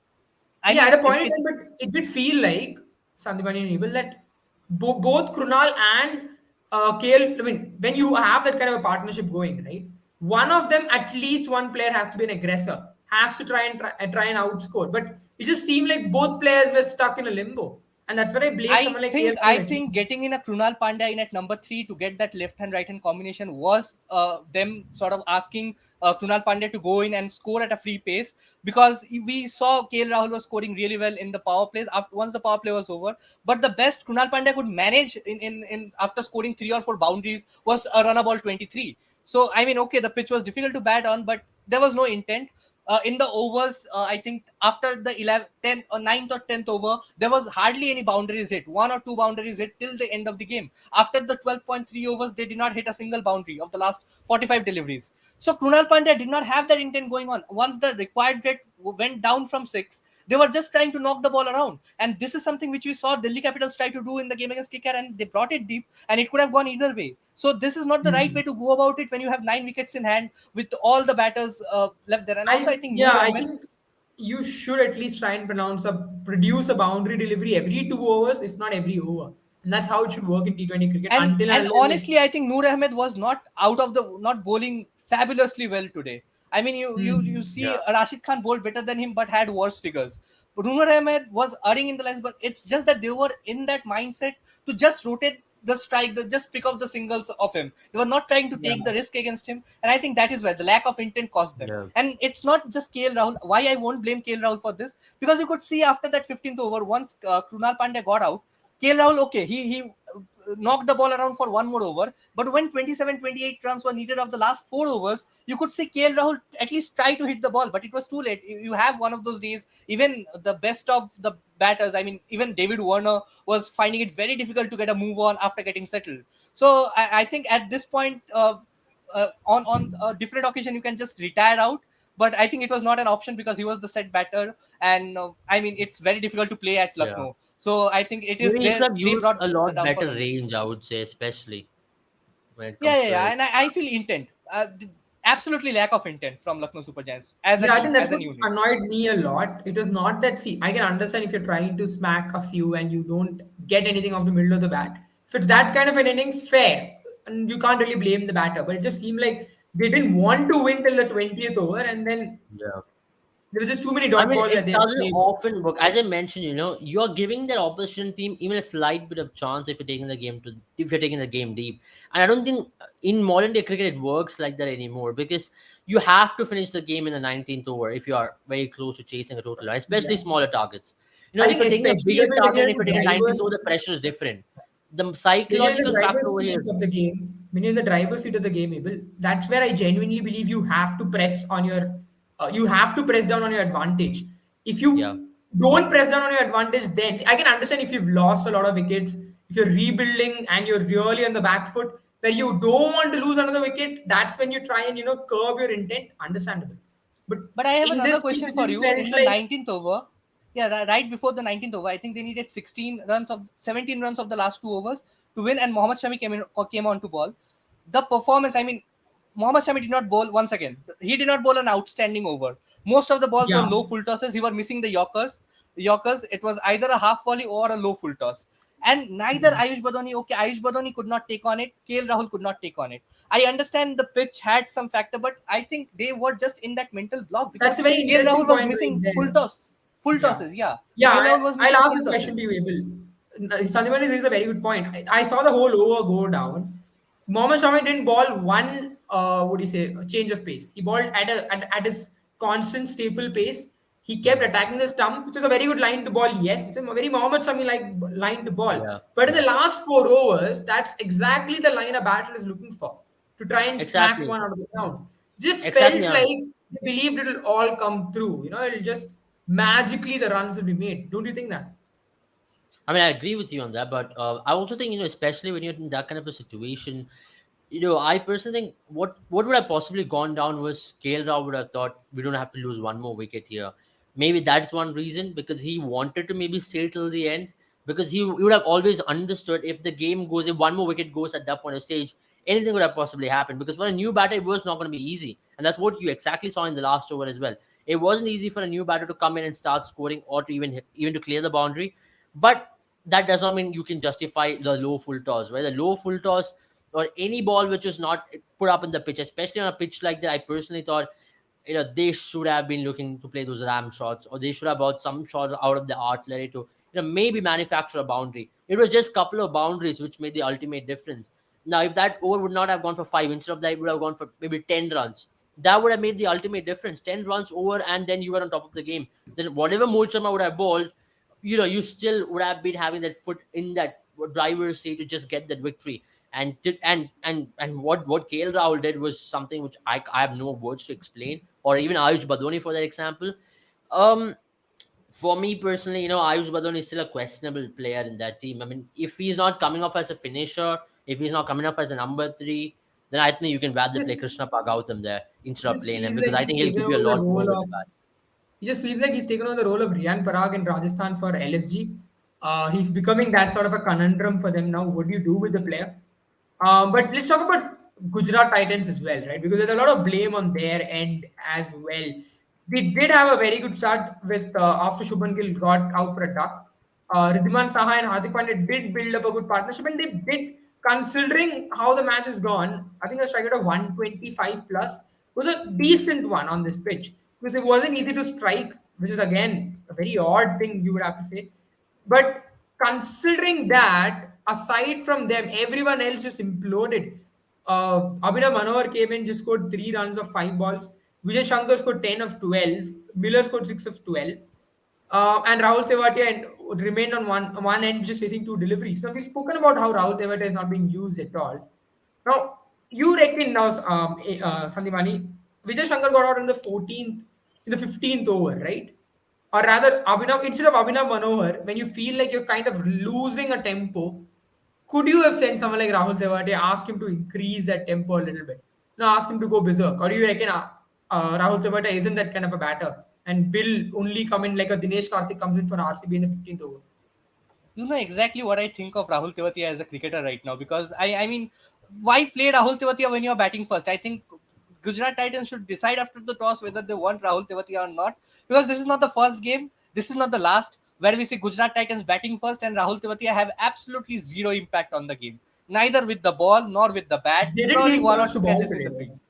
I
yeah,
mean,
at a point in time, but it did feel like Sandipani and Abel that both Krunal and KL, I mean, when you have that kind of a partnership going, right? One of them, at least one player has to be an aggressor, has to try and outscore. But it just seemed like both players were stuck in a limbo. And that's where I blame
I
someone like KL
think
Rahul
I
at
think
least.
getting in a Krunal Pandya in at number 3 to get that left hand right hand combination was them sort of asking Krunal Pandya to go in and score at a free pace, because we saw KL Rahul was scoring really well in the power plays after once the power play was over. But the best Krunal Pandya could manage in after scoring 3 or 4 boundaries was a run ball 23. So I mean, okay, the pitch was difficult to bat on, but there was no intent. In the overs, I think after the 11th, 10th or 9th or 10th over, there was hardly any boundaries hit. 1 or 2 boundaries hit till the end of the game. After the 12.3 overs, they did not hit a single boundary of the last 45 deliveries. So Krunal Pandya did not have that intent going on. Once the required rate went down from 6, they were just trying to knock the ball around. And this is something which we saw Delhi Capitals try to do in the game against KKR, and they brought it deep, and it could have gone either way. So this is not the right way to go about it when you have 9 wickets in hand with all the batters left there. And also, I think Noor
I
Ahmed.
think you should at least try and produce a boundary delivery every 2 overs, if not every over. And that's how it should work in T20 cricket until
And
and unless like
honestly, I think Noor Ahmed was not bowling fabulously well today. I mean, you see
Yeah.
Rashid Khan bowled better than him, but had worse figures. But Noor Ahmed was erring in the lines, but it's just that they were in that mindset to just rotate the strike, just pick off the singles of him. They were not trying to
yeah.
take the risk against him, and I think that is where the lack of intent cost them.
Yeah.
And it's not just KL Rahul. Why I won't blame KL Rahul for this? Because you could see after that 15th over, once Krunal Pandya got out, KL Rahul, okay, he knocked the ball around for one more over. But when 27-28 runs were needed of the last 4 overs, you could see KL Rahul at least try to hit the ball, but it was too late. You have one of those days, even the best of the batters, I mean, even David Warner was finding it very difficult to get a move on after getting settled. So I think at this point, on a different occasion, you can just retire out. But I think it was not an option because he was the set batter, and I mean, it's very difficult to play at
Yeah.
Lucknow. So I think it is
Maybe he could
there.
have
They
used
brought
a
the
lot
downfall
better
on.
range, I would say, especially when it comes
Yeah.
to.
And I feel intent. Absolutely lack of intent from Lucknow Super Giants as a
Yeah, I
team,
think that's
as
what
an unit.
annoyed me a lot. It was not that, see, I can understand if you're trying to smack a few and you don't get anything off the middle of the bat. If it's that kind of an innings, fair. And you can't really blame the batter. But it just seemed like they didn't want to win till the 20th over, and then
Yeah.
there was just too many
I
dot
mean,
balls that
it
they
doesn't
played.
often work. As I mentioned, you're giving that opposition team even a slight bit of chance if you're taking the game deep. And I don't think in modern day cricket it works like that anymore, because you have to finish the game in the 19th over if you are very close to chasing a total, especially
Yeah.
smaller targets.
I
If
think
you're taking a
especially
bigger
when
target and
you're
if
in
you're
the
taking 19th over,
driver's
the pressure is different. The
when you're in the
psychological factor
driver's
over here
seat
is,
of the game, when you're in the driver's seat of the game, Abel, that's where I genuinely believe you have to you have to press down on your advantage. If
yeah,
you don't press down on your advantage, then I can understand if you've lost a lot of wickets, if you're rebuilding and you're really on the back foot, where you don't want to lose another wicket, that's when you try and curb your intent. Understandable. But
But I have
in
another
this case,
question
it
for
just
you.
felt
In the
like
19th over, yeah, right before the 19th over, I think they needed 17 runs of the last 2 overs to win, and Mohammad Shami came on to ball. The performance, I mean, Mohammad Shami did not bowl once again. He did not bowl an outstanding over. Most of the balls were
yeah.
low full tosses. He was missing the Yorkers. Yorkers. It was either a half volley or a low full toss. And neither Ayush Badoni could not take on it. KL Rahul could not take on it. I understand the pitch had some factor, but I think they were just in that mental block because
That's a very
KL
interesting
Rahul was
point right
missing
there.
full
Yeah.
tosses. Yeah,
Yeah,
KL Rahul was
I'll
missing
ask
full
this question
tosses.
to you, Abel. Sandeep raised a very good point. I saw the whole over go down. Mohammad Shami didn't ball one, what do you say, a change of pace. He balled at his constant staple pace. He kept attacking the stump, which is a very good line to ball, yes. It's a very Mohammad Shami like line to ball.
Yeah,
But in the
yeah,
last 4 overs, that's exactly the line a batter is looking for to try and smack
exactly,
one out of the ground. Just felt
exactly.
like they believed it'll all come through. It'll just magically the runs will be made. Don't you think that?
I mean, I agree with you on that, but I also think, especially when you're in that kind of a situation, I personally think what would have possibly gone down was KL Rao would have thought we don't have to lose one more wicket here. Maybe that's one reason, because he wanted to maybe stay till the end, because he would have always understood if the game goes, if one more wicket goes at that point of stage, anything would have possibly happened. Because for a new batter, it was not going to be easy, and that's what you exactly saw in the last over as well. It wasn't easy for a new batter to come in and start scoring, or to even to clear the boundary. But that does not mean you can justify the low full toss, right? The low full toss or any ball which is not put up in the pitch, especially on a pitch like that, I personally thought they should have been looking to play those ram shots, or they should have bought some shots out of the artillery to maybe manufacture a boundary. It was just a couple of boundaries which made the ultimate difference. Now, if that over would not have gone for 5, instead of that, it would have gone for maybe 10 runs. That would have made the ultimate difference. 10 runs over, and then you were on top of the game. Then whatever Mohit Sharma would have bowled, you still would have been having that foot in that driver's seat to just get that victory. And what KL Rahul did was something which I have no words to explain, or even Ayush Badoni for that example. Um, for me personally, Ayush Badoni is still a questionable player in that team. I mean, if he's not coming off as a finisher, if he's not coming off as a number 3, then I think you can rather play
Just,
Krishna Pagautam there instead of
just
playing him,
feels
because
like
I
he's
think he'll
taken
give you a
over the
lot more
role
with the
of.
bat.
He just feels like he's taken on the role of Riyan Parag in Rajasthan for LSG. He's becoming that sort of a conundrum for them now. What do you do with the player? But let's talk about Gujarat Titans as well, right? Because there's a lot of blame on their end as well. They did have a very good start with after Shubman Gill got out for a duck. Ridhiman Saha and Hardik Pandya did build up a good partnership, and they did, considering how the match has gone. I think a strike rate of 125 plus was a decent one on this pitch, because it wasn't easy to strike, which is again a very odd thing you would have to say. But considering that, aside from them, everyone else just imploded. Abhinav Manohar came in, just scored 3 runs of 5 balls. Vijay Shankar scored 10 of 12. Miller scored 6 of 12. And Rahul Tewatia remained on one end, just facing 2 deliveries. So we've spoken about how Rahul Tewatia is not being used at all. Now, you reckon now, Sandipani, Vijay Shankar got out in the 15th over, right? Or rather, Abhinav, instead of Abhinav Manohar, when you feel like you're kind of losing a tempo, could you have sent someone like Rahul Tewatia, ask him to increase that tempo a little bit? No, ask him to go berserk. Or do you reckon Rahul Tewatia isn't that kind of a batter and will only come in like a Dinesh Karthik comes in for RCB in the 15th over?
You know exactly what I think of Rahul Tewatia as a cricketer right now, because I mean, why play Rahul Tewatia when you're batting first? I think Gujarat Titans should decide after the toss whether they want Rahul Tewatia or not, because this is not the first game, this is not the last where we see Gujarat Titans batting first and Rahul Tewatia have absolutely zero impact on the game, neither with the ball nor with the bat.
They didn't
Probably
get
one or
chance to
two
bowl
catches in
today,
the
right?
field.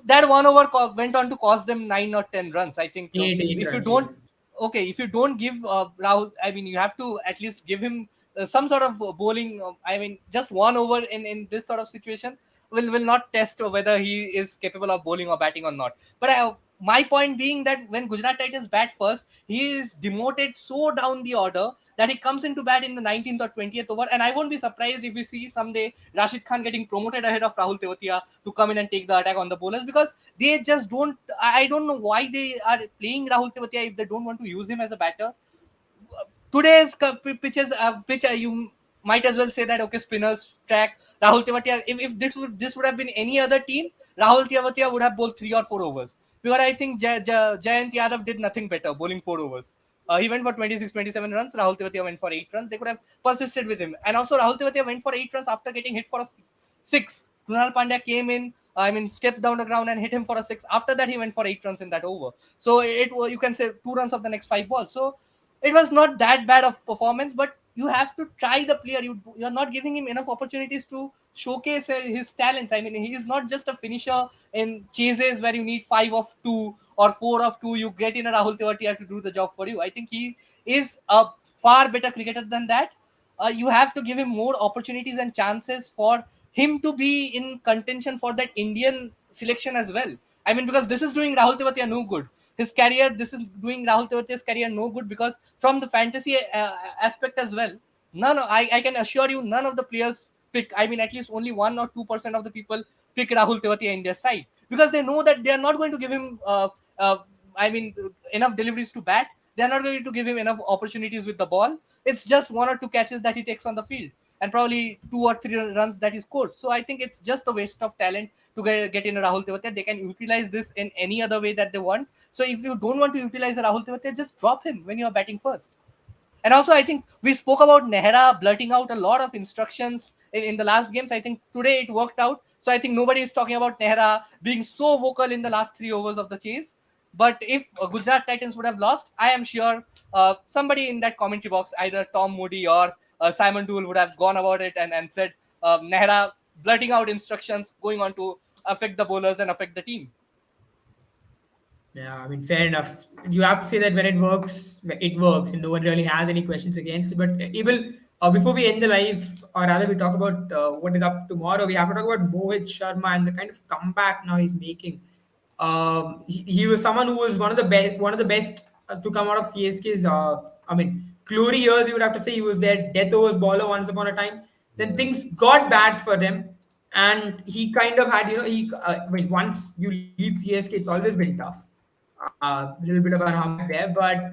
That one over went on to cost them 9 or 10 runs. I think
Eight
if you
runs, 8 runs.
don't, okay, if you don't give Rahul, I mean, you have to at least give him some sort of bowling. I mean, just one over in this sort of situation will not test whether he is capable of bowling or batting or not. But my point being that when Gujarat Titans bat first, he is demoted so down the order that he comes into bat in the 19th or 20th over. And I won't be surprised if we see someday Rashid Khan getting promoted ahead of Rahul Tewatia to come in and take the attack on the bowlers, because they just don't. I don't know why they are playing Rahul Tewatia if they don't want to use him as a batter. Today's pitch might as well say that okay, spinners track Rahul Tewatia. If this would have been any other team, Rahul Tewatia would have bowled 3 or 4 overs. Because I think Jayant Yadav did nothing better, bowling 4 overs. He went for 26, 27 runs. Rahul Tewatia went for 8 runs. They could have persisted with him. And also Rahul Tewatia went for 8 runs after getting hit for a 6. Krunal Pandya came in, stepped down the ground and hit him for a 6. After that, he went for 8 runs in that over. So you can say 2 runs of the next 5 balls. So it was not that bad of performance, but you have to try the player. You're not giving him enough opportunities to showcase his talents. I mean, he is not just a finisher in chases where you need 5 of 2 or 4 of 2. You get in a Rahul Tewatia to do the job for you. I think he is a far better cricketer than that. You have to give him more opportunities and chances for him to be in contention for that Indian selection as well. I mean, because this is doing Rahul Tewatia no good. His career, this is doing Rahul Tewatia's career no good, because from the fantasy aspect as well, I can assure you, none of the players pick. I mean, at least only 1 or 2% of the people pick Rahul Tewatia in their side, because they know that they are not going to give him, I mean, enough deliveries to bat. They are not going to give him enough opportunities with the ball. It's just 1 or 2 catches that he takes on the field, and probably 2 or 3 runs that he scores. So I think it's just a waste of talent to get in a Rahul Tewatia. They can utilize this in any other way that they want. So if you don't want to utilize a Rahul Tewatia, just drop him when you are batting first. And also, I think we spoke about Nehra blurting out a lot of instructions in the last games. I think today it worked out. So I think nobody is talking about Nehra being so vocal in the last 3 overs of the chase. But if Gujarat Titans would have lost, I am sure somebody in that commentary box, either Tom Moody or Simon Doull, would have gone about it and said Nehra blurting out instructions going on to affect the bowlers and affect the team.
Yeah, I mean, fair enough. You have to say that when it works, and no one really has any questions against it. But Abel, before we end the live, or rather, we talk about what is up tomorrow, we have to talk about Mohit Sharma and the kind of comeback now he's making. He was someone who was one of the best to come out of CSK's. I mean, glory years. You would have to say he was their death overs bowler once upon a time. Then things got bad for them, and he kind of had, I mean, once you leave CSK, it's always been tough. A little bit of a comeback there, but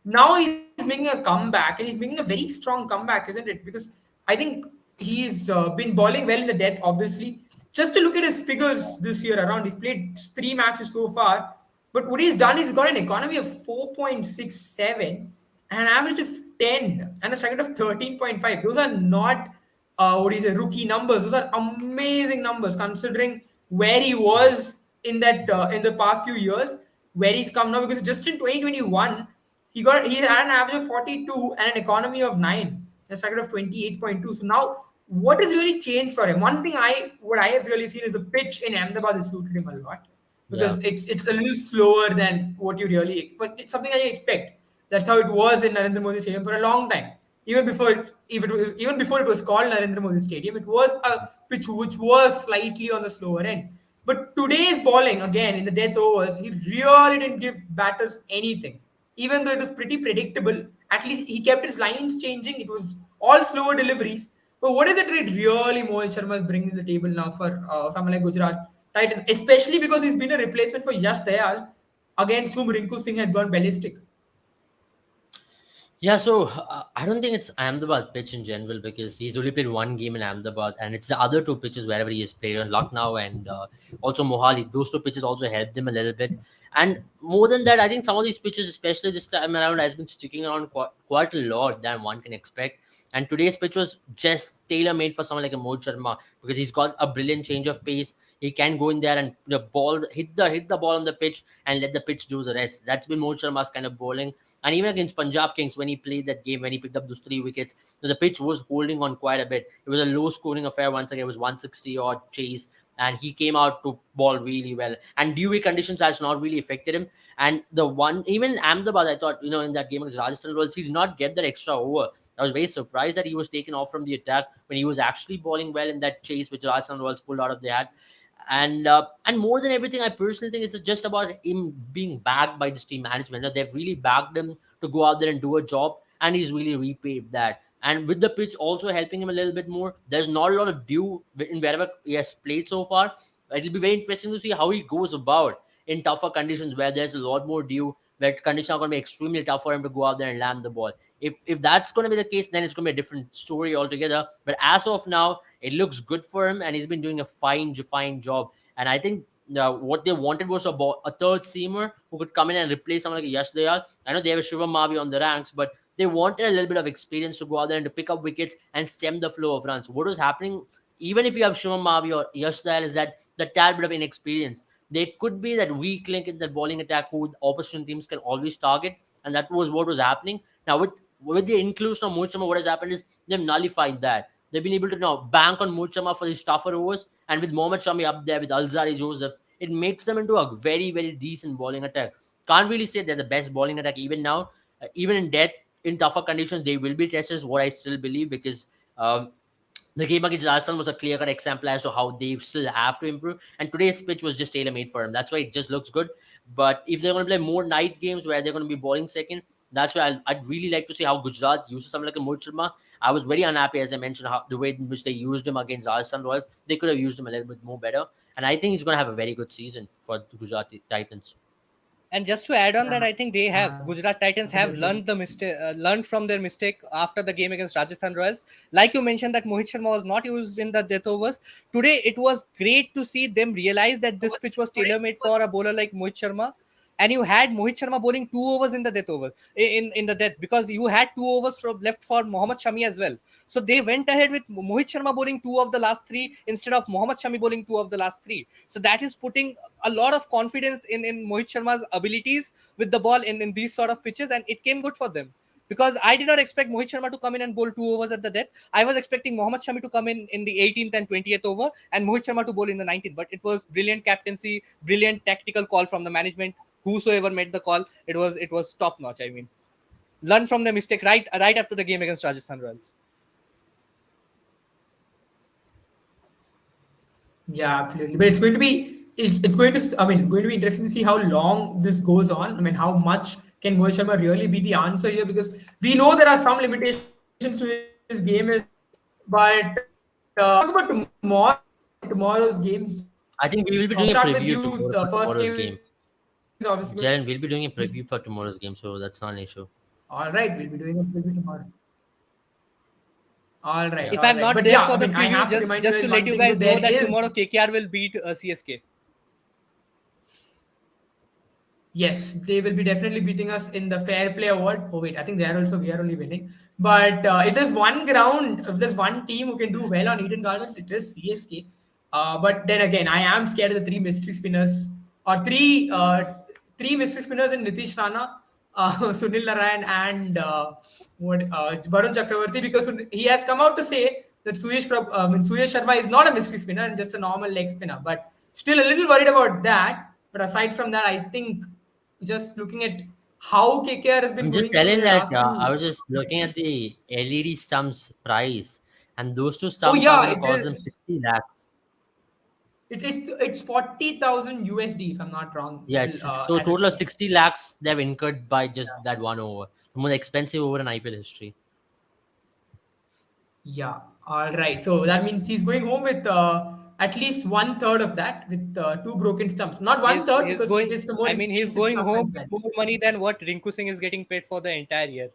now he's making a comeback, and he's making a very strong comeback, isn't it? Because I think he's been bowling well in the death, obviously. Just to look at his figures this year around, he's played 3 matches so far, but what he's done is he's got an economy of 4.67 and an average of 10 and a strike rate of 13.5. Those are not what is a rookie numbers. Those are amazing numbers considering where he was in the past few years, where he's come now. Because just in 2021, he had an average of 42 and an economy of 9, a strike rate of 28.2. So now, what has really changed for him? One thing what I have really seen is the pitch in Ahmedabad has suited him a lot,
Yeah.
because it's a little slower than what you really, but it's something that you expect. That's how it was in Narendra Modi Stadium for a long time. Even before it was called Narendra Modi Stadium, it was a pitch which was slightly on the slower end. But today's bowling, again in the death overs, he really didn't give batters anything. Even though it was pretty predictable, at least he kept his lines changing. It was all slower deliveries. But what is it that really Mohit Sharma is bringing to the table now for someone like Gujarat Titans, especially because he's been a replacement for Yash Dayal, against whom Rinku Singh had gone ballistic.
Yeah, so I don't think it's Ahmedabad pitch in general, because he's only played one game in Ahmedabad, and it's the other two pitches wherever he has played, on Lucknow and also Mohali. Those two pitches also helped him a little bit. And more than that, I think some of these pitches, especially this time around, has been sticking around quite a lot than one can expect. And today's pitch was just tailor made for someone like a Mohit Sharma, because he's got a brilliant change of pace. He can go in there and hit the ball on the pitch and let the pitch do the rest. That's been Mohit Sharma's kind of bowling. And even against Punjab Kings, when he played that game, when he picked up those 3 wickets, the pitch was holding on quite a bit. It was a low scoring affair once again. It was 160 odd chase, and he came out to ball really well. And dewy conditions has not really affected him. And the one, even in Ahmedabad, I thought, in that game against Rajasthan Royals, he did not get that extra over. I was very surprised that he was taken off from the attack when he was actually bowling well in that chase which Rajasthan Royals pulled out of their hat. And more than everything, I personally think it's just about him being backed by this team management. They've really backed him to go out there and do a job, and he's really repaid that. And with the pitch also helping him a little bit more, there's not a lot of dew in wherever he has played so far. It'll be very interesting to see how he goes about in tougher conditions where there's a lot more dew, where conditions are going to be extremely tough for him to go out there and land the ball. If that's going to be the case, then it's going to be a different story altogether. But as of now, it looks good for him, and he's been doing a fine job. And I think what they wanted was a third seamer who could come in and replace someone like Yash Dayal. I know they have a Shivam Mavi on the ranks, but they wanted a little bit of experience to go out there and to pick up wickets and stem the flow of runs. What was happening, even if you have Shivam Mavi or Yash Dayal, is that the tad bit of inexperience. There could be that weak link in that bowling attack who opposition teams can always target, and that was what was happening. Now with the inclusion of Mohit Sharma, what has happened is they've nullified that. They've been able to now bank on Mohit Sharma for these tougher overs, and with Mohammad Shami up there with Alzari Joseph, it makes them into a very decent bowling attack. Can't really say they're the best bowling attack even now. Even in death, in tougher conditions, they will be tested. Is what I still believe, because the game against Rajasthan was a clear-cut example as to how they still have to improve. And today's pitch was just tailor-made for him. That's why it just looks good. But if they're going to play more night games where they're going to be bowling second, that's why I'd really like to see how Gujarat uses someone like a Mohit Sharma. I was very unhappy, as I mentioned, how the way in which they used him against Rajasthan Royals. They could have used him a little bit more better. And I think he's going to have a very good season for the Gujarat Titans.
And just to add on that,
Yeah.
I think they have Gujarat Titans have
Absolutely.
learned from their mistake after the game against Rajasthan Royals. Like you mentioned, that Mohit Sharma was not used in the death overs. Today, it was great to see them realize that this pitch was tailor made for a bowler like Mohit Sharma. And you had Mohit Sharma bowling 2 overs in the death over in the death, because you had 2 overs from left for Mohammad Shami as well. So they went ahead with Mohit Sharma bowling 2 of the last 3 instead of Mohammad Shami bowling 2 of the last 3. So that is putting a lot of confidence in Mohit Sharma's abilities with the ball in these sort of pitches, and it came good for them. Because I did not expect Mohit Sharma to come in and bowl 2 overs at the death. I was expecting Mohammad Shami to come in the 18th and 20th over, and Mohit Sharma to bowl in the 19th. But it was brilliant captaincy, brilliant tactical call from the management. Whosoever made the call, it was top notch. I mean, learn from the mistake right after the game against Rajasthan Royals.
Yeah, absolutely. But it's going to be it's going to going to be interesting to see how long this goes on. I mean, how much can Mohit Sharma really be the answer here? Because we know there are some limitations to his game, but talk about tomorrow's games.
I think we will be doing a
Start with
preview
you.
tomorrow
The
for
first
tomorrow's
game is
game.
obviously good.
Jaren, we'll be doing a preview for tomorrow's game, so that's not an issue.
All right, we'll be doing a preview tomorrow. All right,
Yeah.
If
all
I'm
right.
not
But
there
yeah,
for
I
the
mean, I
preview,
have to
just
remind
just
you
to
guys
let
one
you
thing.
guys
So
know
there
that
is
tomorrow KKR will beat CSK.
Yes, they will be definitely beating us in the Fair Play Award. Oh wait, I think we are only winning. But if there's one ground, if there's one team who can do well on Eden Gardens, it is CSK. But then again, I am scared of the three mystery spinners or three mystery spinners in Nitish Rana, Sunil Narayan, and Varun Chakravarti, because he has come out to say that Suyesh Sharma is not a mystery spinner and just a normal leg spinner. But still a little worried about that. But aside from that, I think just looking at how KKR has been
I'm just
going through
telling
their
that
last
I
two.
was just looking at the LED stumps price, and those two
Oh
stumps are
yeah,
going to
it
cost them
is.
60 lakhs.
It's 40,000 USD if I'm not wrong.
Yeah, it's so
As a
total of
spinner.
60 lakhs they've incurred by just that one over. The most expensive over in IPL history.
Yeah. All right. So that means he's going home with at least one third of that with two broken stumps. Not one
He's
third
he's
because it
going.
is the more
I mean, he's
expensive
going
stump as
home
well.
with more money than what Rinku Singh is getting paid for the entire year.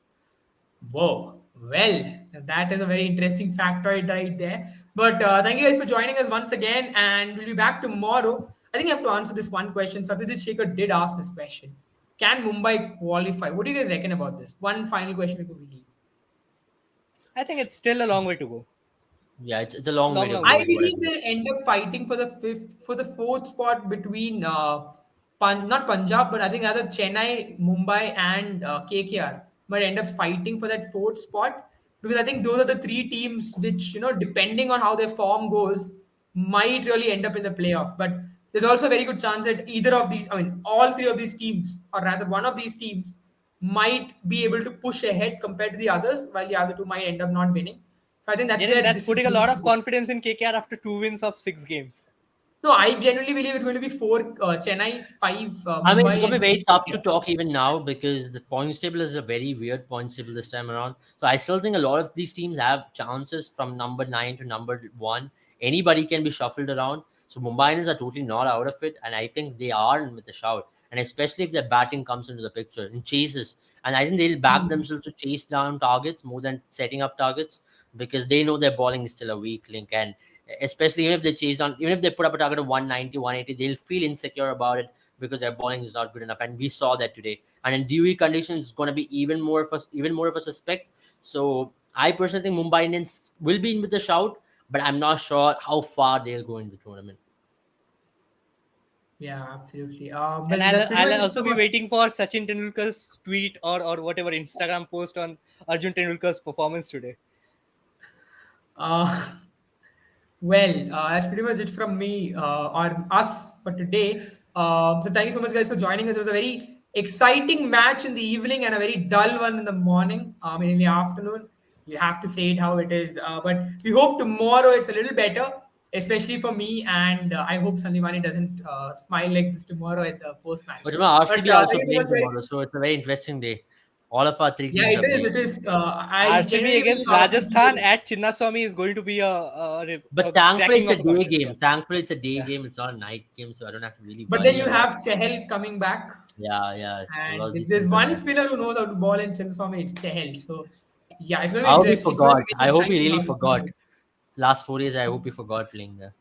Whoa. Well, that is a very interesting factoid right there. But thank you guys for joining us once again, and we'll be back tomorrow. I think I have to answer this one question. Satyajit Shekhar did ask this question. Can Mumbai qualify? What do you guys reckon about this? One final question before we leave.
I think it's still a long way to go.
Yeah, it's a long way
Long,
to
long
go,
way
I
is
to go.
what I
believe
think.
they'll end up fighting for the fourth spot between not Punjab, but I think either Chennai, Mumbai, and KKR might end up fighting for that fourth spot, because I think those are the three teams which, depending on how their form goes, might really end up in the playoff. But there's also a very good chance that either of these, I mean, all three of these teams, or rather one of these teams, might be able to push ahead compared to the others, while the other two might end up not winning. So I think that's
Jaren,
where
that's
this is
putting a
going
lot
to
of
go.
confidence in KKR after 2 wins of 6 games.
No, I genuinely believe it's going to be four Chennai, five
I mean, it's
Mumbai,
going to
and
be very
six
tough to
KKR.
talk even now because the points table is a very weird points table this time around. So I still think a lot of these teams have chances from number 9 to number 1. Anybody can be shuffled around. So Mumbai Indians are totally not out of it, and I think they are in with a shout. and especially if their batting comes into the picture and chases. And I think they'll back
Hmm.
themselves to chase down targets more than setting up targets, because they know their bowling is still a weak link. And especially even if they chase down, even if they put up a target of 190, 180, they'll feel insecure about it because their bowling is not good enough. And we saw that today. And in dewy conditions, it's going to be even more of a suspect. So I personally think Mumbai Indians will be in with a shout, but I'm not sure how far they'll go in the tournament.
Yeah, absolutely.
And
Well, that's pretty
I'll
much it
also
from
be
us.
waiting for Sachin Tendulkar's tweet or whatever Instagram post on Arjun Tendulkar's performance today.
Uh, well, that's pretty much it from me or us for today. So thank you so much, guys, for joining us. It was a very exciting match in the evening and a very dull one in the morning. In the afternoon, you have to say it how it is. But we hope tomorrow it's a little better, especially for me. And I hope Sandivani doesn't smile like this tomorrow at the post match.
But remember,
But
RCB are also
thank you so
playing
much, guys.
tomorrow, so it's a very interesting day. All of our three
Yeah,
teams
it
are
is.
playing.
It is. I
RCB
genuinely wish
against
RCB
Rajasthan
will.
at Chinnaswamy is going to be a
But thankfully,
cracking
it's a
of a
day
contest. Yeah.
game. Thankfully, it's a day
Yeah.
game. It's not a night game, so I don't have to really
But then
worry
you
about.
have Chahal coming back.
Yeah, yeah. So a lot
And
of
if
these
there's
things are
one
there.
spinner who knows how to ball in Chinnaswamy, it's Chahal. So, yeah, it's going to
I
be
hope he
interesting. It's going to
forgot.
be
I
very
hope he
exciting
really
how this one
forgot.
goes.
Last 4 days, I hope he forgot playing there.